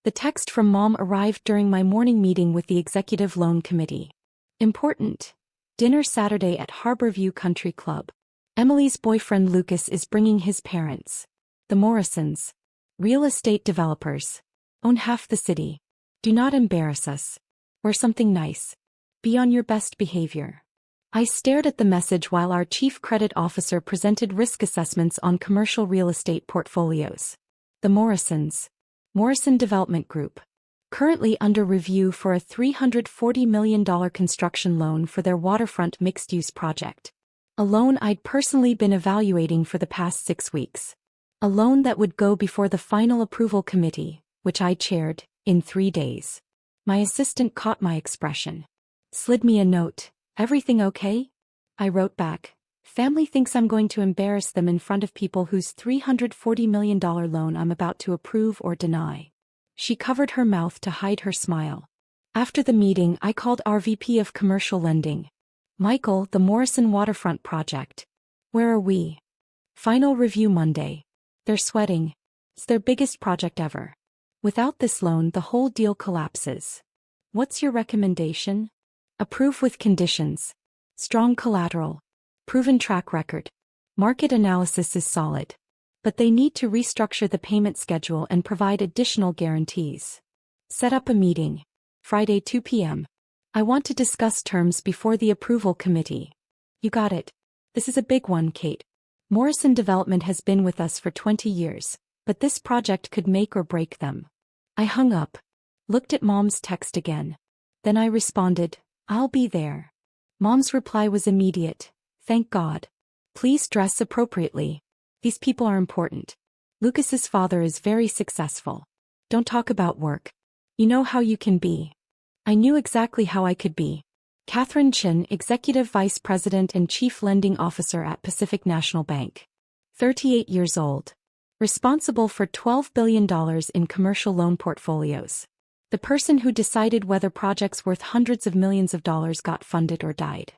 The text from Mom arrived during my morning meeting with the Executive Loan Committee. Important. Dinner Saturday at Harborview Country Club. Emily's boyfriend Lucas is bringing his parents. The Morrisons. Real estate developers. Own half the city. Do not embarrass us. Wear something nice. Be on your best behavior. I stared at the message while our chief credit officer presented risk assessments on commercial real estate portfolios. The Morrisons. Morrison Development Group. Currently under review for a $340 million construction loan for their waterfront mixed-use project. A loan I'd personally been evaluating for the past 6 weeks. A loan that would go before the final approval committee, which I chaired, in 3 days. My assistant caught my expression. Slid me a note. Everything okay? I wrote back. Family thinks I'm going to embarrass them in front of people whose $340 million loan I'm about to approve or deny. She covered her mouth to hide her smile. After the meeting, I called our VP of Commercial Lending. Michael, the Morrison Waterfront Project. Where are we? Final review Monday. They're sweating. It's their biggest project ever. Without this loan, the whole deal collapses. What's your recommendation? Approve with conditions. Strong collateral. Proven track record. Market analysis is solid. But they need to restructure the payment schedule and provide additional guarantees. Set up a meeting. Friday 2 p.m. I want to discuss terms before the approval committee. You got it. This is a big one, Kate. Morrison Development has been with us for 20 years, but this project could make or break them. I hung up. Looked at Mom's text again. Then I responded, I'll be there. Mom's reply was immediate. Thank God. Please dress appropriately. These people are important. Lucas's father is very successful. Don't talk about work. You know how you can be. I knew exactly how I could be. Catherine Chin, Executive Vice President and Chief Lending Officer at Pacific National Bank. 38 years old. Responsible for $12 billion in commercial loan portfolios. The person who decided whether projects worth hundreds of millions of dollars got funded or died.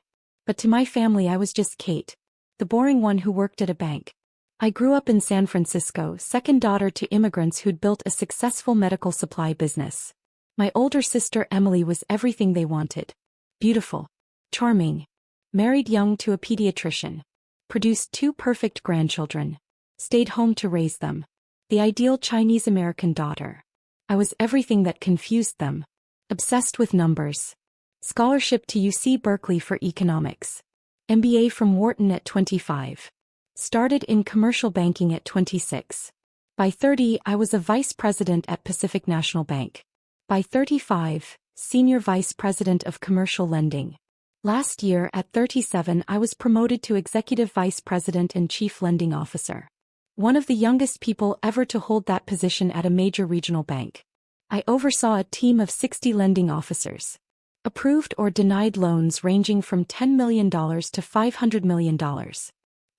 But to my family I was just Kate, the boring one who worked at a bank. I grew up in San Francisco, second daughter to immigrants who'd built a successful medical supply business. My older sister Emily was everything they wanted. Beautiful. Charming. Married young to a pediatrician. Produced 2 perfect grandchildren. Stayed home to raise them. The ideal Chinese-American daughter. I was everything that confused them. Obsessed with numbers. Scholarship to UC Berkeley for economics. MBA from Wharton at 25. Started in commercial banking at 26. By 30, I was a vice president at Pacific National Bank. By 35, senior vice president of commercial lending. Last year, at 37, I was promoted to executive vice president and chief lending officer. One of the youngest people ever to hold that position at a major regional bank. I oversaw a team of 60 lending officers. Approved or denied loans ranging from $10 million to $500 million.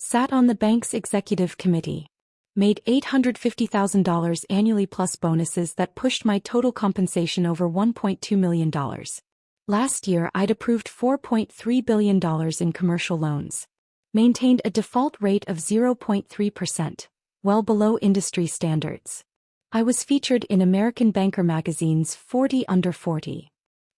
Sat on the bank's executive committee. Made $850,000 annually plus bonuses that pushed my total compensation over $1.2 million. Last year I'd approved $4.3 billion in commercial loans. Maintained a default rate of 0.3%, well below industry standards. I was featured in American Banker magazine's 40 Under 40.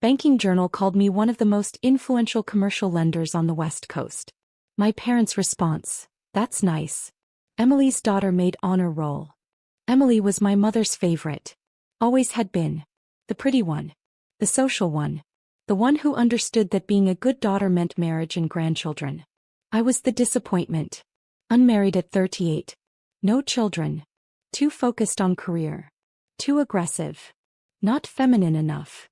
Banking Journal called me one of the most influential commercial lenders on the West Coast. My parents' response, that's nice. Emily's daughter made honor roll. Emily was my mother's favorite. Always had been. The pretty one. The social one. The one who understood that being a good daughter meant marriage and grandchildren. I was the disappointment. Unmarried at 38. No children. Too focused on career. Too aggressive. Not feminine enough.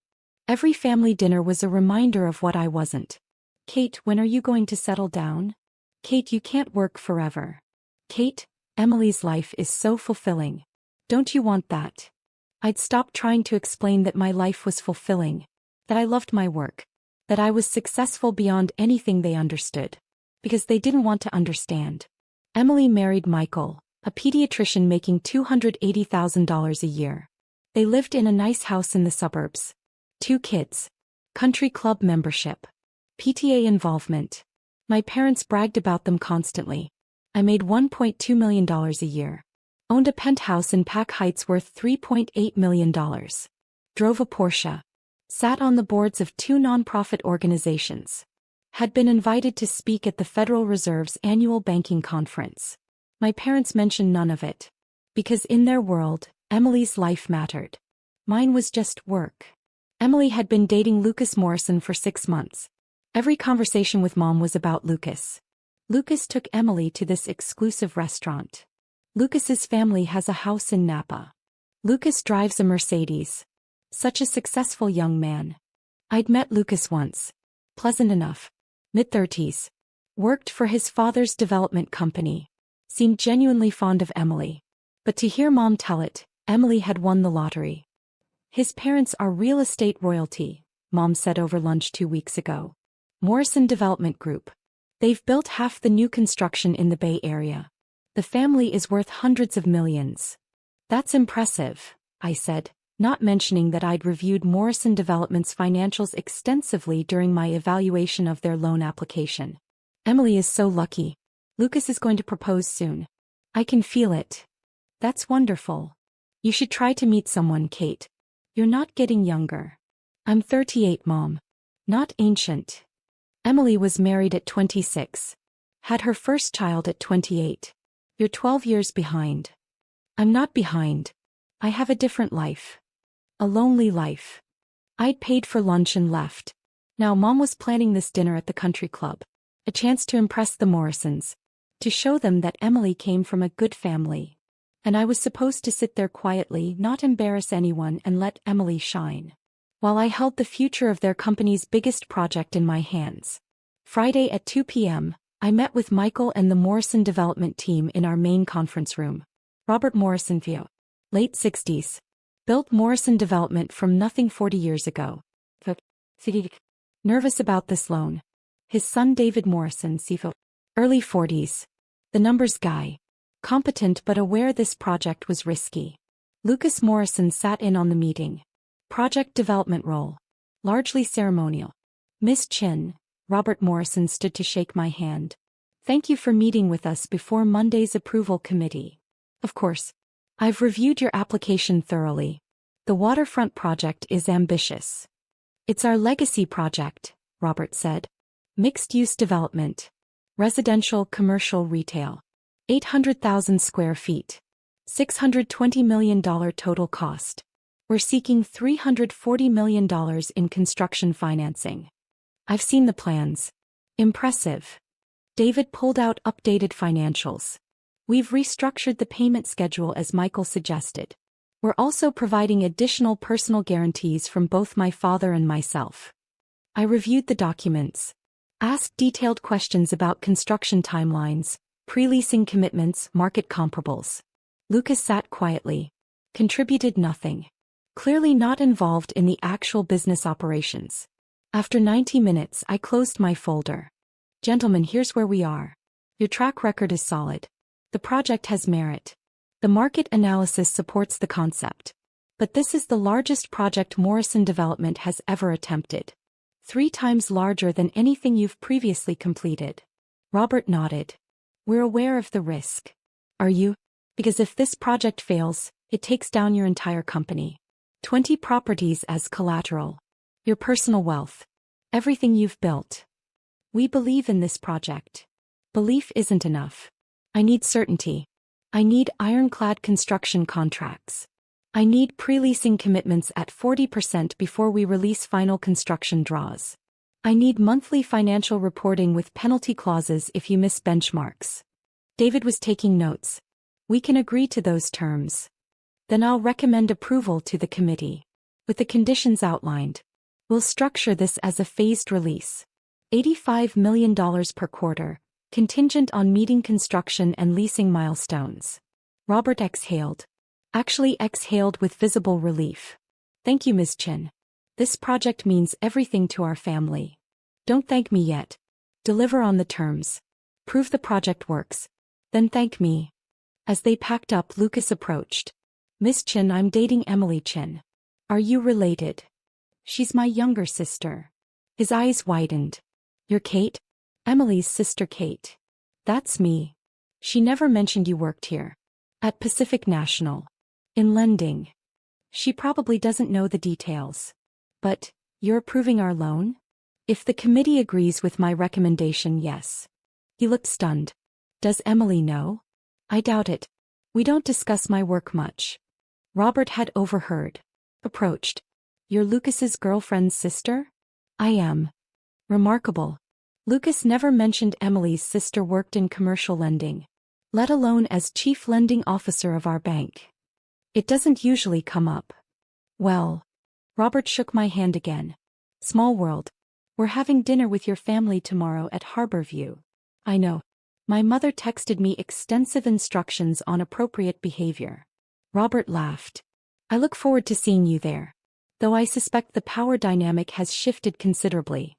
Every family dinner was a reminder of what I wasn't. Kate, when are you going to settle down? Kate, you can't work forever. Kate, Emily's life is so fulfilling. Don't you want that? I'd stopped trying to explain that my life was fulfilling. That I loved my work. That I was successful beyond anything they understood. Because they didn't want to understand. Emily married Michael, a pediatrician making $280,000 a year. They lived in a nice house in the suburbs. 2 kids. Country club membership. PTA involvement. My parents bragged about them constantly. I made $1.2 million a year. Owned a penthouse in Pack Heights worth $3.8 million. Drove a Porsche. Sat on the boards of 2 nonprofit organizations. Had been invited to speak at the Federal Reserve's annual banking conference. My parents mentioned none of it. Because in their world, Emily's life mattered. Mine was just work. Emily had been dating Lucas Morrison for 6 months. Every conversation with Mom was about Lucas. Lucas took Emily to this exclusive restaurant. Lucas's family has a house in Napa. Lucas drives a Mercedes. Such a successful young man. I'd met Lucas once. Pleasant enough. Mid-30s. Worked for his father's development company. Seemed genuinely fond of Emily. But to hear Mom tell it, Emily had won the lottery. His parents are real estate royalty, Mom said over lunch 2 weeks ago. Morrison Development Group. They've built half the new construction in the Bay Area. The family is worth hundreds of millions. That's impressive, I said, not mentioning that I'd reviewed Morrison Development's financials extensively during my evaluation of their loan application. Emily is so lucky. Lucas is going to propose soon. I can feel it. That's wonderful. You should try to meet someone, Kate. You're not getting younger. I'm 38, Mom. Not ancient. Emily was married at 26. Had her first child at 28. You're 12 years behind. I'm not behind. I have a different life. A lonely life. I'd paid for lunch and left. Now Mom was planning this dinner at the country club. A chance to impress the Morrisons. To show them that Emily came from a good family. And I was supposed to sit there quietly, not embarrass anyone, and let Emily shine. While I held the future of their company's biggest project in my hands. Friday at 2 p.m., I met with Michael and the Morrison development team in our main conference room. Robert Morrison, late 60s. Built Morrison Development from nothing 40 years ago. Nervous about this loan. His son David Morrison, early 40s. The numbers guy. Competent but aware this project was risky. Lucas Morrison sat in on the meeting. Project development role. Largely ceremonial. Miss Chin, Robert Morrison stood to shake my hand. Thank you for meeting with us before Monday's approval committee. Of course. I've reviewed your application thoroughly. The waterfront project is ambitious. It's our legacy project, Robert said. Mixed-use development. Residential, commercial, retail. 800,000 square feet. $620 million total cost. We're seeking $340 million in construction financing. I've seen the plans. Impressive. David pulled out updated financials. We've restructured the payment schedule as Michael suggested. We're also providing additional personal guarantees from both my father and myself. I reviewed the documents. Asked detailed questions about construction timelines, pre-leasing commitments, market comparables. Lucas sat quietly. Contributed nothing. Clearly not involved in the actual business operations. After 90 minutes, I closed my folder. Gentlemen, here's where we are. Your track record is solid. The project has merit. The market analysis supports the concept. But this is the largest project Morrison Development has ever attempted. 3 times larger than anything you've previously completed. Robert nodded. We're aware of the risk. Are you? Because if this project fails, it takes down your entire company. 20 properties as collateral. Your personal wealth. Everything you've built. We believe in this project. Belief isn't enough. I need certainty. I need ironclad construction contracts. I need pre-leasing commitments at 40% before we release final construction draws. I need monthly financial reporting with penalty clauses if you miss benchmarks. David was taking notes. We can agree to those terms. Then I'll recommend approval to the committee. With the conditions outlined. We'll structure this as a phased release. $85 million per quarter, contingent on meeting construction and leasing milestones. Robert exhaled. Actually exhaled with visible relief. Thank you, Ms. Chin. This project means everything to our family. Don't thank me yet. Deliver on the terms. Prove the project works. Then thank me. As they packed up, Lucas approached. Miss Chin, I'm dating Emily Chin. Are you related? She's my younger sister. His eyes widened. You're Kate? Emily's sister Kate. That's me. She never mentioned you worked here. At Pacific National. In lending. She probably doesn't know the details. But, you're approving our loan? If the committee agrees with my recommendation, yes. He looked stunned. Does Emily know? I doubt it. We don't discuss my work much. Robert had overheard. Approached. You're Lucas's girlfriend's sister? I am. Remarkable. Lucas never mentioned Emily's sister worked in commercial lending, let alone as chief lending officer of our bank. It doesn't usually come up. Well. Robert shook my hand again. Small world. We're having dinner with your family tomorrow at Harborview. I know. My mother texted me extensive instructions on appropriate behavior. Robert laughed. I look forward to seeing you there. Though I suspect the power dynamic has shifted considerably.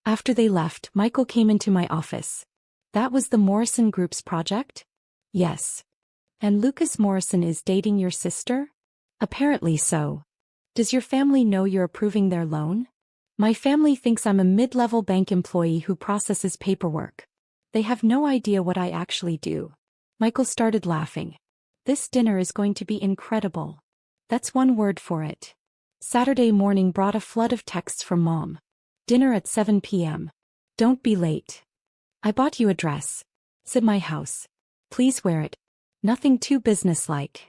After they left, Michael came into my office. That was the Morrison Group's project? Yes. And Lucas Morrison is dating your sister? Apparently so. Does your family know you're approving their loan? My family thinks I'm a mid-level bank employee who processes paperwork. They have no idea what I actually do. Michael started laughing. This dinner is going to be incredible. That's one word for it. Saturday morning brought a flood of texts from Mom. Dinner at 7 p.m. Don't be late. I bought you a dress. Said my house. Please wear it. Nothing too businesslike.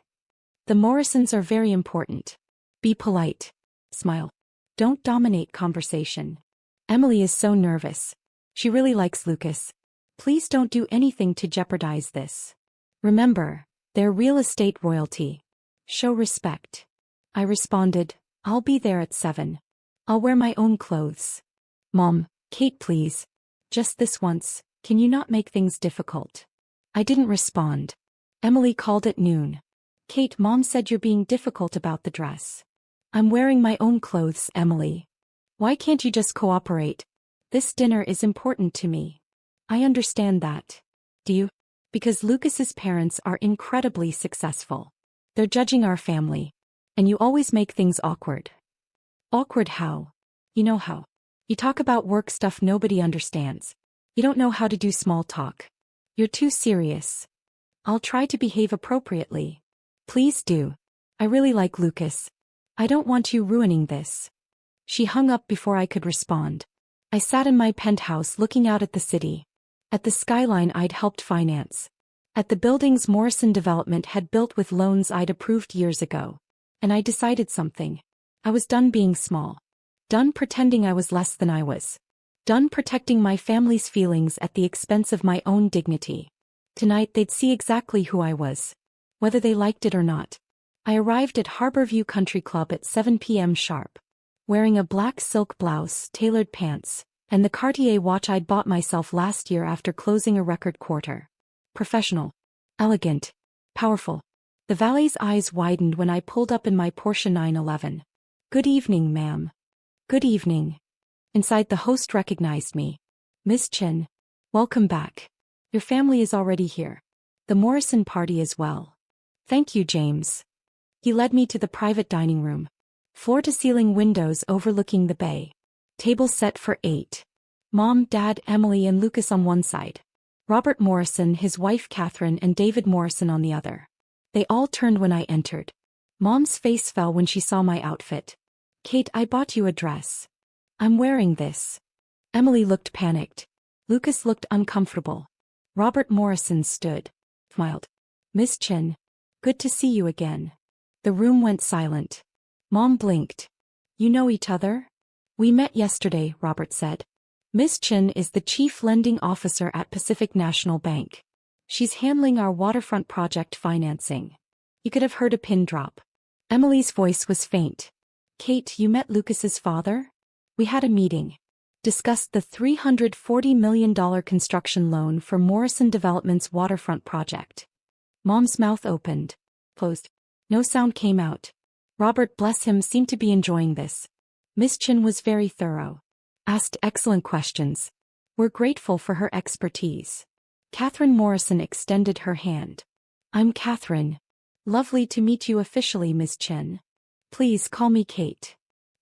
The Morrisons are very important. Be polite. Smile. Don't dominate conversation. Emily is so nervous. She really likes Lucas. Please don't do anything to jeopardize this. Remember, they're real estate royalty. Show respect. I responded, I'll be there at 7. I'll wear my own clothes. Mom, Kate please. Just this once, can you not make things difficult? I didn't respond. Emily called at noon. Kate, Mom said you're being difficult about the dress. I'm wearing my own clothes, Emily. Why can't you just cooperate? This dinner is important to me. I understand that. Do you? Because Lucas's parents are incredibly successful. They're judging our family. And you always make things awkward. Awkward how? You know how. You talk about work stuff nobody understands. You don't know how to do small talk. You're too serious. I'll try to behave appropriately. Please do. I really like Lucas. I don't want you ruining this. She hung up before I could respond. I sat in my penthouse looking out at the city. At the skyline I'd helped finance. At the buildings Morrison Development had built with loans I'd approved years ago. And I decided something. I was done being small. Done pretending I was less than I was. Done protecting my family's feelings at the expense of my own dignity. Tonight they'd see exactly who I was. Whether they liked it or not. I arrived at Harborview Country Club at 7 p.m. sharp. Wearing a black silk blouse, tailored pants, and the Cartier watch I'd bought myself last year after closing a record quarter. Professional. Elegant. Powerful. The valet's eyes widened when I pulled up in my Porsche 911. Good evening, ma'am. Good evening. Inside the host recognized me. Miss Chin. Welcome back. Your family is already here. The Morrison party as well. Thank you, James. He led me to the private dining room. Floor-to-ceiling windows overlooking the bay. Table set for 8. Mom, Dad, Emily and Lucas on one side. Robert Morrison, his wife Catherine and David Morrison on the other. They all turned when I entered. Mom's face fell when she saw my outfit. Kate, I bought you a dress. I'm wearing this. Emily looked panicked. Lucas looked uncomfortable. Robert Morrison stood. Smiled. Miss Chin. Good to see you again. The room went silent. Mom blinked. You know each other? We met yesterday, Robert said. Miss Chin is the chief lending officer at Pacific National Bank. She's handling our waterfront project financing. You could have heard a pin drop. Emily's voice was faint. Kate, you met Lucas's father? We had a meeting. Discussed the $340 million construction loan for Morrison Development's waterfront project. Mom's mouth opened. Closed. No sound came out. Robert, bless him, seemed to be enjoying this. Miss Chin was very thorough. Asked excellent questions. We're grateful for her expertise. Catherine Morrison extended her hand. I'm Catherine. Lovely to meet you officially, Miss Chin. Please call me Kate.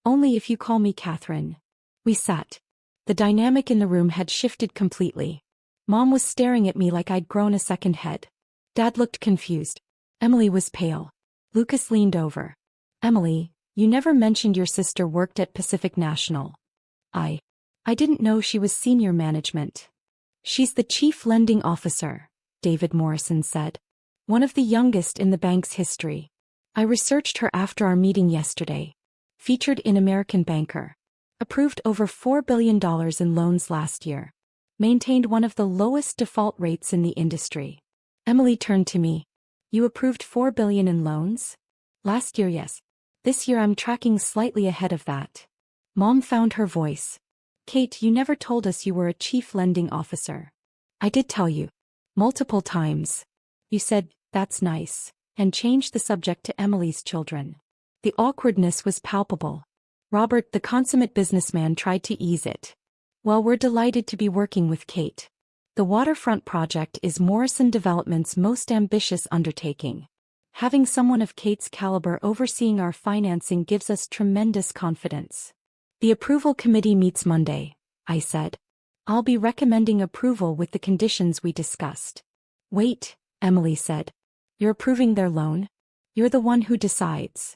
Only if you call me Catherine. We sat. The dynamic in the room had shifted completely. Mom was staring at me like I'd grown a second head. Dad looked confused. Emily was pale. Lucas leaned over. Emily, you never mentioned your sister worked at Pacific National. I didn't know she was senior management. She's the chief lending officer, David Morrison said. One of the youngest in the bank's history. I researched her after our meeting yesterday. Featured in American Banker. Approved over $4 billion in loans last year. Maintained one of the lowest default rates in the industry. Emily turned to me. You approved $4 billion in loans? Last year, yes. This year I'm tracking slightly ahead of that. Mom found her voice. Kate, you never told us you were a chief lending officer. I did tell you. Multiple times. You said, that's nice, and changed the subject to Emily's children. The awkwardness was palpable. Robert, the consummate businessman, tried to ease it. Well, we're delighted to be working with Kate. The waterfront project is Morrison Development's most ambitious undertaking. Having someone of Kate's caliber overseeing our financing gives us tremendous confidence. The approval committee meets Monday, I said. I'll be recommending approval with the conditions we discussed. Wait, Emily said. You're approving their loan? You're the one who decides.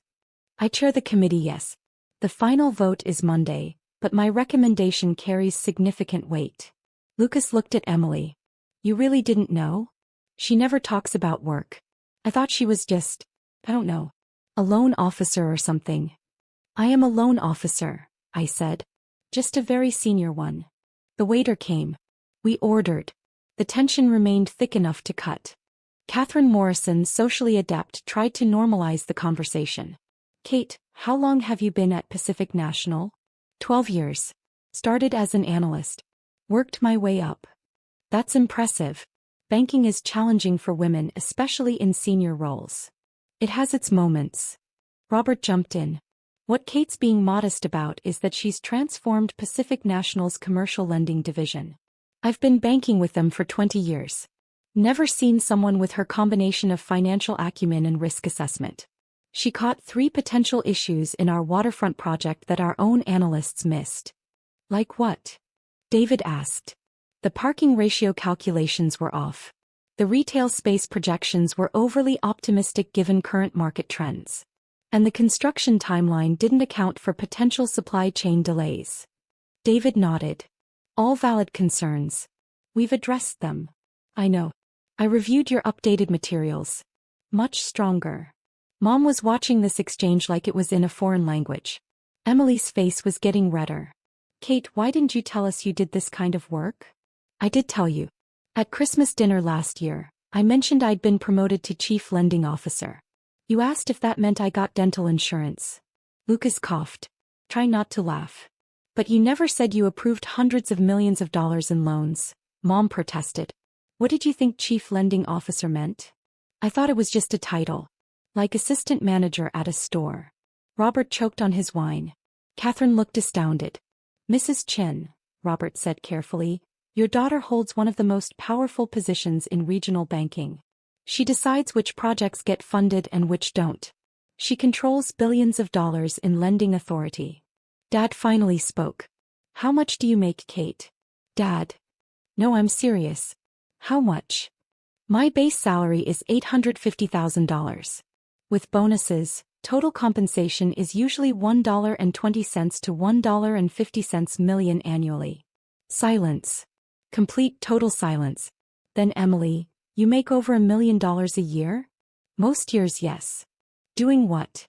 I chair the committee, yes. The final vote is Monday, but my recommendation carries significant weight. Lucas looked at Emily. You really didn't know? She never talks about work. I thought she was just, I don't know, a loan officer or something. I am a loan officer, I said. Just a very senior one. The waiter came. We ordered. The tension remained thick enough to cut. Catherine Morrison, socially adept, tried to normalize the conversation. Kate, how long have you been at Pacific National? 12 years. Started as an analyst. Worked my way up. That's impressive. Banking is challenging for women, especially in senior roles. It has its moments. Robert jumped in. What Kate's being modest about is that she's transformed Pacific National's commercial lending division. I've been banking with them for 20 years. Never seen someone with her combination of financial acumen and risk assessment. She caught 3 potential issues in our waterfront project that our own analysts missed. Like what? David asked. The parking ratio calculations were off. The retail space projections were overly optimistic given current market trends. And the construction timeline didn't account for potential supply chain delays. David nodded. All valid concerns. We've addressed them. I know. I reviewed your updated materials. Much stronger. Mom was watching this exchange like it was in a foreign language. Emily's face was getting redder. Kate, why didn't you tell us you did this kind of work? I did tell you. At Christmas dinner last year, I mentioned I'd been promoted to chief lending officer. You asked if that meant I got dental insurance. Lucas coughed. Try not to laugh. But you never said you approved hundreds of millions of dollars in loans, Mom protested. What did you think chief lending officer meant? I thought it was just a title. Like assistant manager at a store. Robert choked on his wine. Catherine looked astounded. Mrs. Chen, Robert said carefully, your daughter holds one of the most powerful positions in regional banking. She decides which projects get funded and which don't. She controls billions of dollars in lending authority. Dad finally spoke. How much do you make, Kate? Dad. No, I'm serious. How much? My base salary is $850,000. With bonuses, total compensation is usually $1.20 to $1.50 million annually. Silence. Complete total silence. Then Emily, you make over $1 million a year? Most years, yes. Doing what?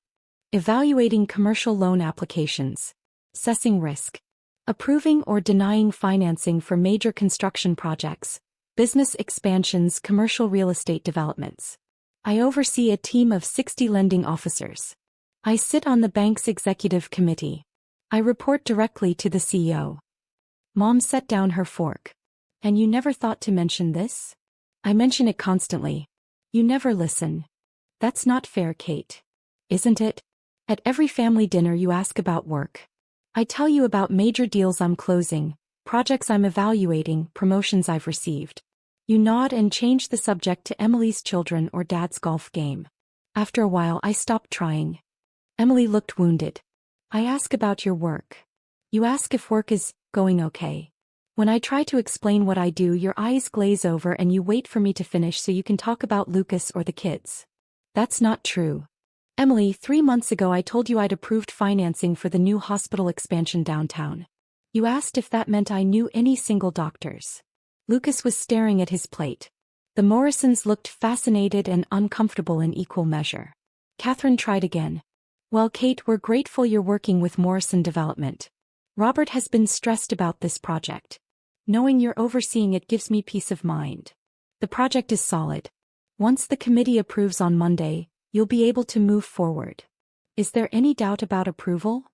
Evaluating commercial loan applications. Assessing risk. Approving or denying financing for major construction projects, business expansions, commercial real estate developments. I oversee a team of 60 lending officers. I sit on the bank's executive committee. I report directly to the CEO. Mom set down her fork. And you never thought to mention this? I mention it constantly. You never listen. That's not fair, Kate. Isn't it? At every family dinner you ask about work. I tell you about major deals I'm closing, projects I'm evaluating, promotions I've received. You nod and change the subject to Emily's children or Dad's golf game. After a while I stopped trying. Emily looked wounded. I ask about your work. You ask if work is going okay. When I try to explain what I do, your eyes glaze over and you wait for me to finish so you can talk about Lucas or the kids. That's not true. Emily, 3 months ago I told you I'd approved financing for the new hospital expansion downtown. You asked if that meant I knew any single doctors. Lucas was staring at his plate. The Morrisons looked fascinated and uncomfortable in equal measure. Catherine tried again. Well, Kate, we're grateful you're working with Morrison Development. Robert has been stressed about this project. Knowing you're overseeing it gives me peace of mind. The project is solid. Once the committee approves on Monday, you'll be able to move forward. Is there any doubt about approval?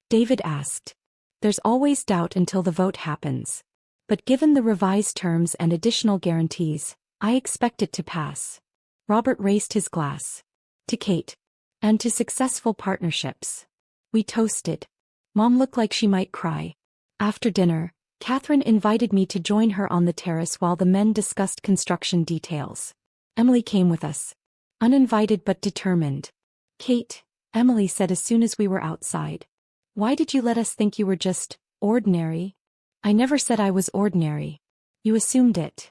David asked. There's always doubt until the vote happens. But given the revised terms and additional guarantees, I expect it to pass. Robert raised his glass. To Kate. And to successful partnerships. We toasted. Mom looked like she might cry. After dinner, Catherine invited me to join her on the terrace while the men discussed construction details. Emily came with us. Uninvited but determined. Kate, Emily said as soon as we were outside. Why did you let us think you were just ordinary? I never said I was ordinary. You assumed it.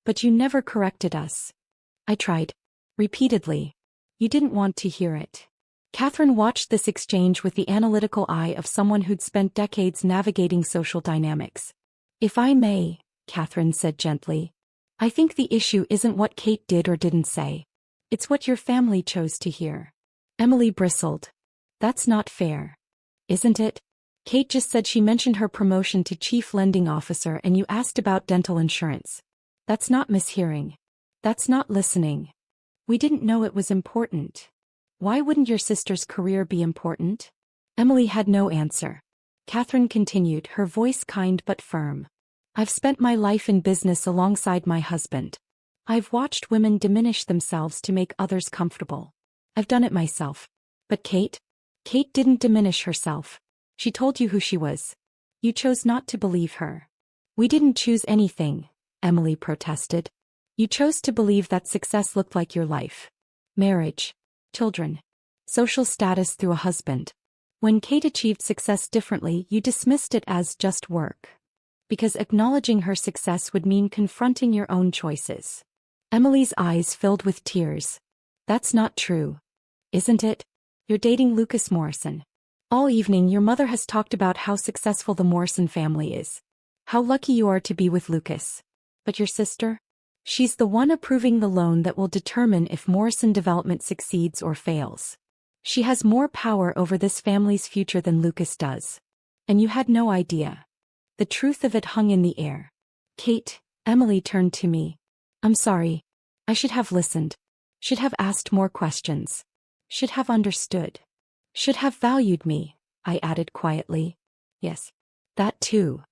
But you never corrected us. I tried. Repeatedly. You didn't want to hear it. Catherine watched this exchange with the analytical eye of someone who'd spent decades navigating social dynamics. If I may, Catherine said gently, I think the issue isn't what Kate did or didn't say. It's what your family chose to hear. Emily bristled. That's not fair. Isn't it? Kate just said she mentioned her promotion to chief lending officer and you asked about dental insurance. That's not mishearing. That's not listening. We didn't know it was important. Why wouldn't your sister's career be important? Emily had no answer. Catherine continued, her voice kind but firm. I've spent my life in business alongside my husband. I've watched women diminish themselves to make others comfortable. I've done it myself. But Kate didn't diminish herself. She told you who she was. You chose not to believe her. We didn't choose anything, Emily protested. You chose to believe that success looked like your life. Marriage. Children. Social status through a husband. When Kate achieved success differently, you dismissed it as just work. Because acknowledging her success would mean confronting your own choices. Emily's eyes filled with tears. That's not true. Isn't it? You're dating Lucas Morrison. All evening your mother has talked about how successful the Morrison family is. How lucky you are to be with Lucas. But your sister? She's the one approving the loan that will determine if Morrison Development succeeds or fails. She has more power over this family's future than Lucas does. And you had no idea. The truth of it hung in the air. Kate, Emily turned to me. I'm sorry. I should have listened. Should have asked more questions. Should have understood. Should have valued me, I added quietly. Yes. That too.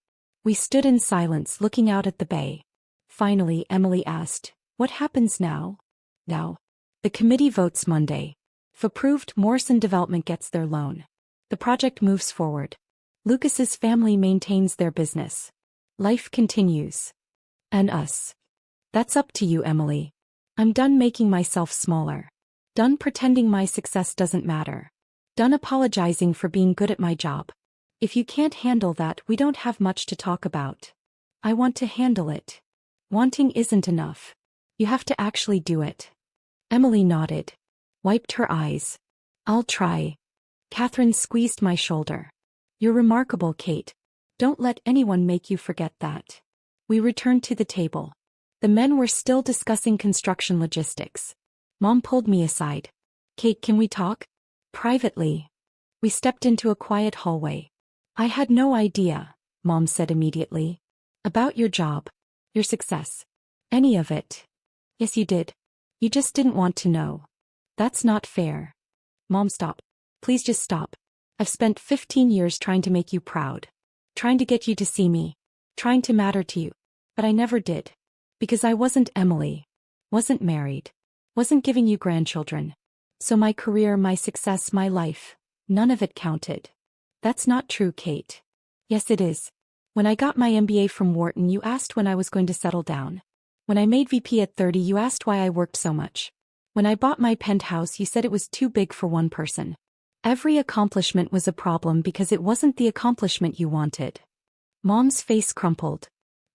We stood in silence looking out at the bay. Finally, Emily asked, what happens now? Now. The committee votes Monday. If approved, Morrison Development gets their loan. The project moves forward. Lucas's family maintains their business. Life continues. And us. That's up to you, Emily. I'm done making myself smaller. Done pretending my success doesn't matter. Done apologizing for being good at my job. If you can't handle that, we don't have much to talk about. I want to handle it. Wanting isn't enough. You have to actually do it. Emily nodded. Wiped her eyes. I'll try. Catherine squeezed my shoulder. You're remarkable, Kate. Don't let anyone make you forget that. We returned to the table. The men were still discussing construction logistics. Mom pulled me aside. Kate, can we talk? Privately. We stepped into a quiet hallway. I had no idea, Mom said immediately. About your job. Your success. Any of it. Yes, you did. You just didn't want to know. That's not fair. Mom, stop. Please just stop. I've spent 15 years trying to make you proud. Trying to get you to see me. Trying to matter to you. But I never did. Because I wasn't Emily. Wasn't married. Wasn't giving you grandchildren. So my career, my success, my life, none of it counted. That's not true, Kate. Yes, it is. When I got my MBA from Wharton, you asked when I was going to settle down. When I made VP at 30, you asked why I worked so much. When I bought my penthouse, you said it was too big for one person. Every accomplishment was a problem because it wasn't the accomplishment you wanted. Mom's face crumpled.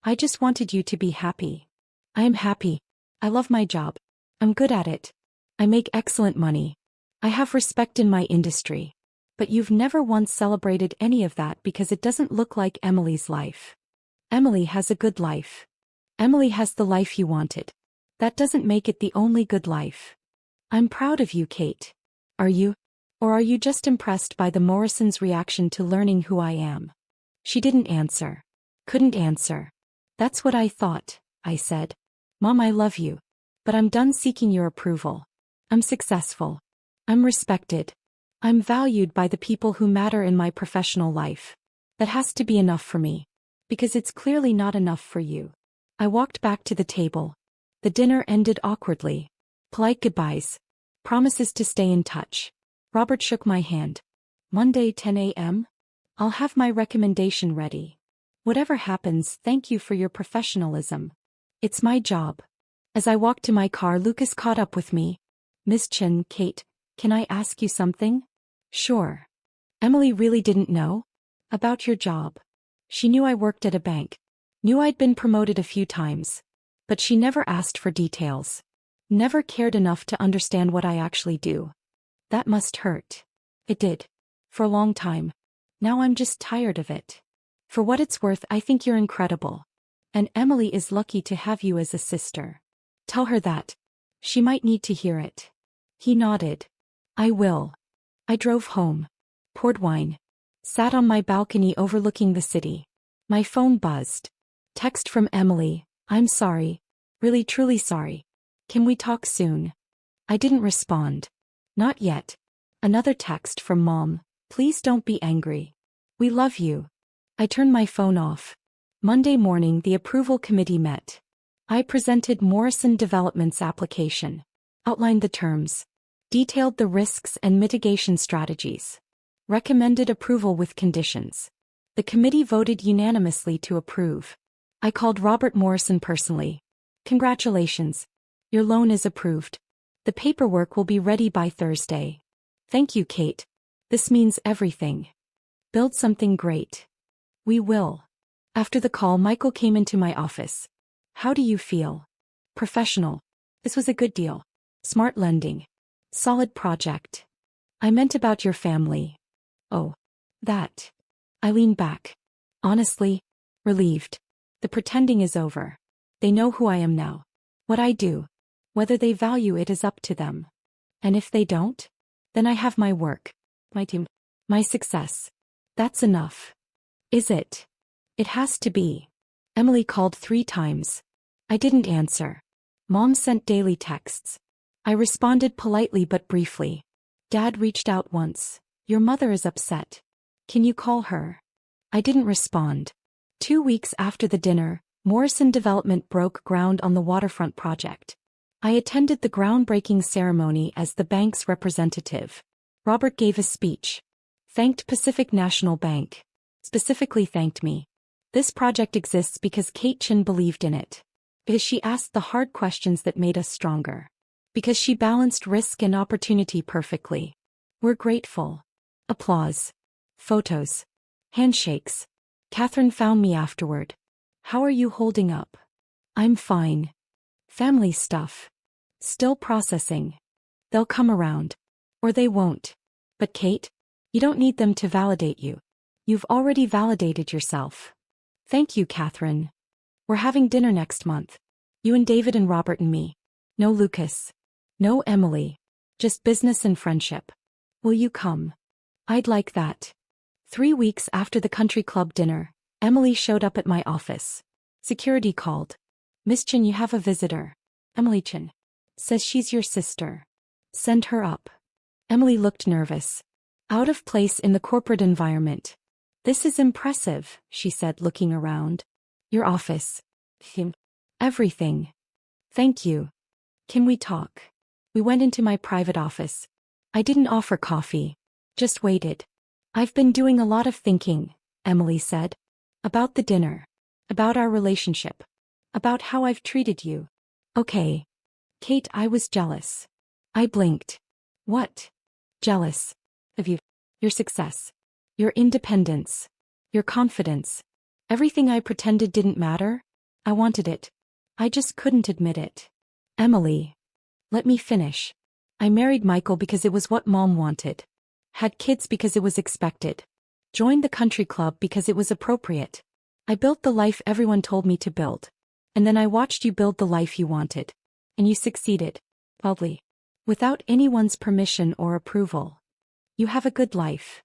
I just wanted you to be happy. I am happy. I love my job. I'm good at it. I make excellent money. I have respect in my industry. But you've never once celebrated any of that because it doesn't look like Emily's life. Emily has a good life. Emily has the life you wanted. That doesn't make it the only good life. I'm proud of you, Kate. Are you? Or are you just impressed by the Morrisons' reaction to learning who I am? She didn't answer. Couldn't answer. That's what I thought, I said. Mom, I love you. But I'm done seeking your approval. I'm successful. I'm respected. I'm valued by the people who matter in my professional life. That has to be enough for me. Because it's clearly not enough for you. I walked back to the table. The dinner ended awkwardly. Polite goodbyes. Promises to stay in touch. Robert shook my hand. Monday, 10 a.m.? I'll have my recommendation ready. Whatever happens, thank you for your professionalism. It's my job. As I walked to my car, Lucas caught up with me. Miss Chen, Kate, can I ask you something? Sure. Emily really didn't know? About your job. She knew I worked at a bank. Knew I'd been promoted a few times. But she never asked for details. Never cared enough to understand what I actually do. That must hurt. It did. For a long time. Now I'm just tired of it. For what it's worth, I think you're incredible. And Emily is lucky to have you as a sister. Tell her that. She might need to hear it. He nodded. I will. I drove home. Poured wine. Sat on my balcony overlooking the city. My phone buzzed. Text from Emily. I'm sorry. Really truly sorry. Can we talk soon? I didn't respond. Not yet. Another text from Mom. Please don't be angry. We love you. I turned my phone off. Monday morning the approval committee met. I presented Morrison Development's application. Outlined the terms. Detailed the risks and mitigation strategies. Recommended approval with conditions. The committee voted unanimously to approve. I called Robert Morrison personally. Congratulations. Your loan is approved. The paperwork will be ready by Thursday. Thank you, Kate. This means everything. Build something great. We will. After the call, Michael came into my office. How do you feel? Professional. This was a good deal. Smart lending. Solid project. I meant about your family. Oh. That. I leaned back. Honestly, relieved. The pretending is over. They know who I am now. What I do. Whether they value it is up to them. And if they don't, then I have my work, my team, my success. That's enough. Is it? It has to be. Emily called 3 times. I didn't answer. Mom sent daily texts. I responded politely but briefly. Dad reached out once. Your mother is upset. Can you call her? I didn't respond. 2 weeks after the dinner, Morrison Development broke ground on the waterfront project. I attended the groundbreaking ceremony as the bank's representative. Robert gave a speech. Thanked Pacific National Bank. Specifically thanked me. This project exists because Kate Chen believed in it. Because she asked the hard questions that made us stronger. Because she balanced risk and opportunity perfectly. We're grateful. Applause. Photos. Handshakes. Catherine found me afterward. How are you holding up? I'm fine. Family stuff. Still processing. They'll come around. Or they won't. But Kate, you don't need them to validate you. You've already validated yourself. Thank you, Catherine. We're having dinner next month. You and David and Robert and me. No Lucas. No Emily. Just business and friendship. Will you come? I'd like that. 3 weeks after the country club dinner, Emily showed up at my office. Security called. Miss Chen, you have a visitor. Emily Chen. Says she's your sister. Send her up. Emily looked nervous. Out of place in the corporate environment. This is impressive, she said, looking around. Your office. Him. Everything. Thank you. Can we talk? We went into my private office. I didn't offer coffee. Just waited. I've been doing a lot of thinking, Emily said. About the dinner. About our relationship. About how I've treated you. Okay. Kate, I was jealous. I blinked. What? Jealous. Of you. Your success. Your independence. Your confidence. Everything I pretended didn't matter. I wanted it. I just couldn't admit it. Emily. Let me finish. I married Michael because it was what Mom wanted. Had kids because it was expected. Joined the country club because it was appropriate. I built the life everyone told me to build. And then I watched you build the life you wanted. And you succeeded. Proudly. Without anyone's permission or approval. You have a good life.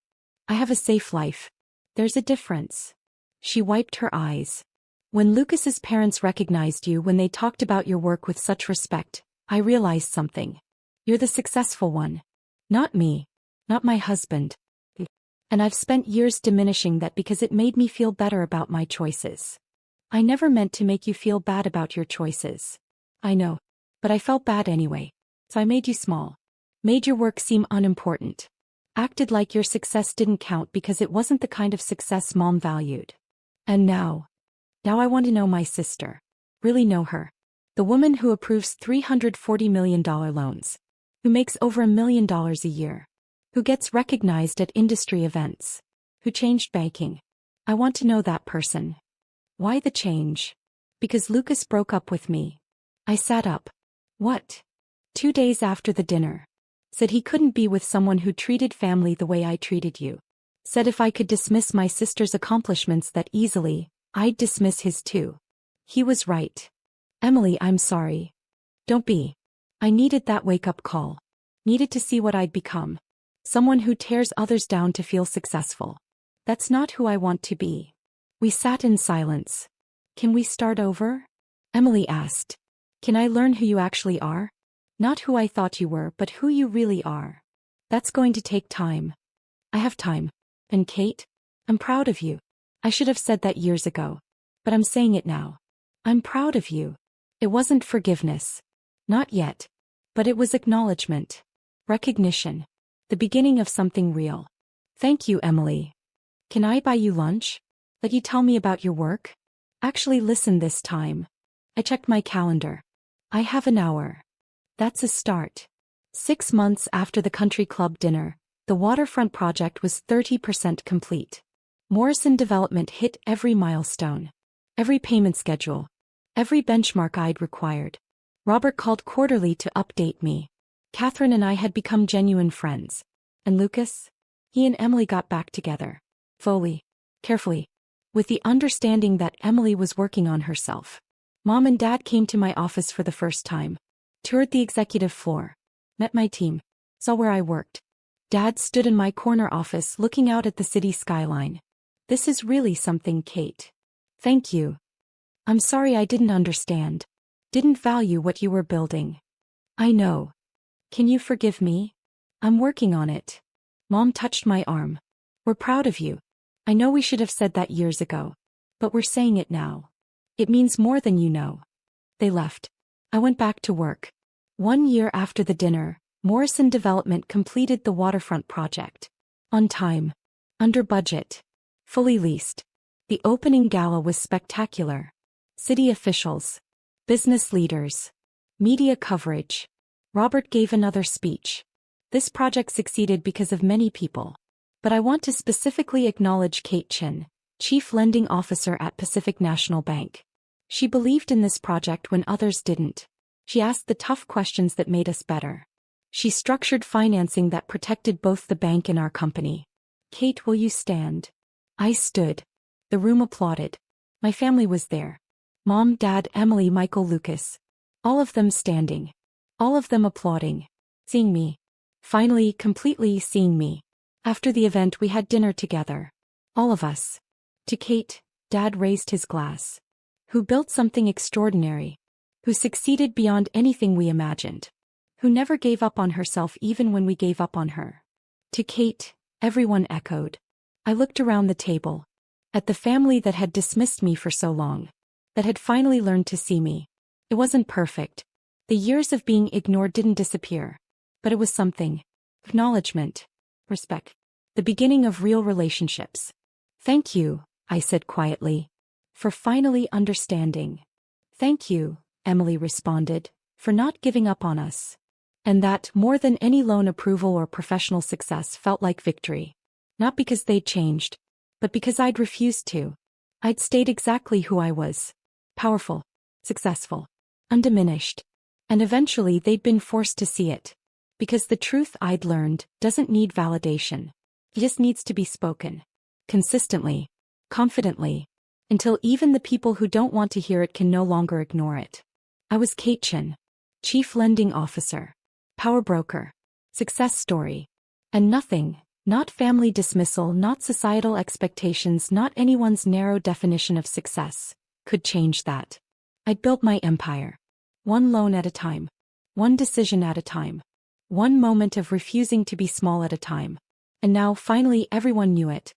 I have a safe life. There's a difference. She wiped her eyes. When Lucas's parents recognized you when they talked about your work with such respect, I realized something. You're the successful one. Not me. Not my husband. And I've spent years diminishing that because it made me feel better about my choices. I never meant to make you feel bad about your choices. I know. But I felt bad anyway. So I made you small. Made your work seem unimportant. Acted like your success didn't count because it wasn't the kind of success Mom valued. And now I want to know my sister. Really know her. The woman who approves $340 million loans. Who makes over $1 million a year. Who gets recognized at industry events. Who changed banking. I want to know that person. Why the change? Because Lucas broke up with me. I sat up. What? 2 days after the dinner. Said he couldn't be with someone who treated family the way I treated you. Said if I could dismiss my sister's accomplishments that easily, I'd dismiss his too. He was right. Emily, I'm sorry. Don't be. I needed that wake-up call. Needed to see what I'd become. Someone who tears others down to feel successful. That's not who I want to be. We sat in silence. Can we start over? Emily asked. Can I learn who you actually are? Not who I thought you were, but who you really are. That's going to take time. I have time. And Kate? I'm proud of you. I should have said that years ago. But I'm saying it now. I'm proud of you. It wasn't forgiveness. Not yet. But it was acknowledgement. Recognition. The beginning of something real. Thank you, Emily. Can I buy you lunch? Let you tell me about your work? Actually listen this time. I checked my calendar. I have an hour. That's a start. 6 months after the country club dinner, the waterfront project was 30% complete. Morrison Development hit every milestone. Every payment schedule. Every benchmark I'd required. Robert called quarterly to update me. Catherine and I had become genuine friends. And Lucas? He and Emily got back together. Fully. Carefully. With the understanding that Emily was working on herself. Mom and Dad came to my office for the first time. Toured the executive floor. Met my team. Saw where I worked. Dad stood in my corner office looking out at the city skyline. This is really something, Kate. Thank you. I'm sorry I didn't understand. Didn't value what you were building. I know. Can you forgive me? I'm working on it. Mom touched my arm. We're proud of you. I know we should have said that years ago. But we're saying it now. It means more than you know. They left. I went back to work. 1 year after the dinner, Morrison Development completed the waterfront project. On time. Under budget. Fully leased. The opening gala was spectacular. City officials. Business leaders. Media coverage. Robert gave another speech. This project succeeded because of many people. But I want to specifically acknowledge Kate Chin, Chief Lending Officer at Pacific National Bank. She believed in this project when others didn't. She asked the tough questions that made us better. She structured financing that protected both the bank and our company. Kate, will you stand? I stood. The room applauded. My family was there. Mom, Dad, Emily, Michael, Lucas. All of them standing. All of them applauding. Seeing me. Finally, completely seeing me. After the event we had dinner together. All of us. To Kate, Dad raised his glass. Who built something extraordinary. Who succeeded beyond anything we imagined. Who never gave up on herself even when we gave up on her. To Kate, everyone echoed. I looked around the table. At the family that had dismissed me for so long. That had finally learned to see me. It wasn't perfect. The years of being ignored didn't disappear. But it was something. Acknowledgement. Respect. The beginning of real relationships. Thank you, I said quietly. For finally understanding. Thank you, Emily responded, for not giving up on us. And that, more than any loan approval or professional success, felt like victory. Not because they'd changed, but because I'd refused to. I'd stayed exactly who I was. Powerful. Successful. Undiminished. And eventually they'd been forced to see it. Because the truth I'd learned doesn't need validation. It just needs to be spoken. Consistently. Confidently. Until even the people who don't want to hear it can no longer ignore it. I was Kate Chin. Chief Lending Officer. Power broker. Success story. And nothing, not family dismissal, not societal expectations, not anyone's narrow definition of success, could change that. I'd built my empire. One loan at a time. One decision at a time. One moment of refusing to be small at a time. And now finally everyone knew it.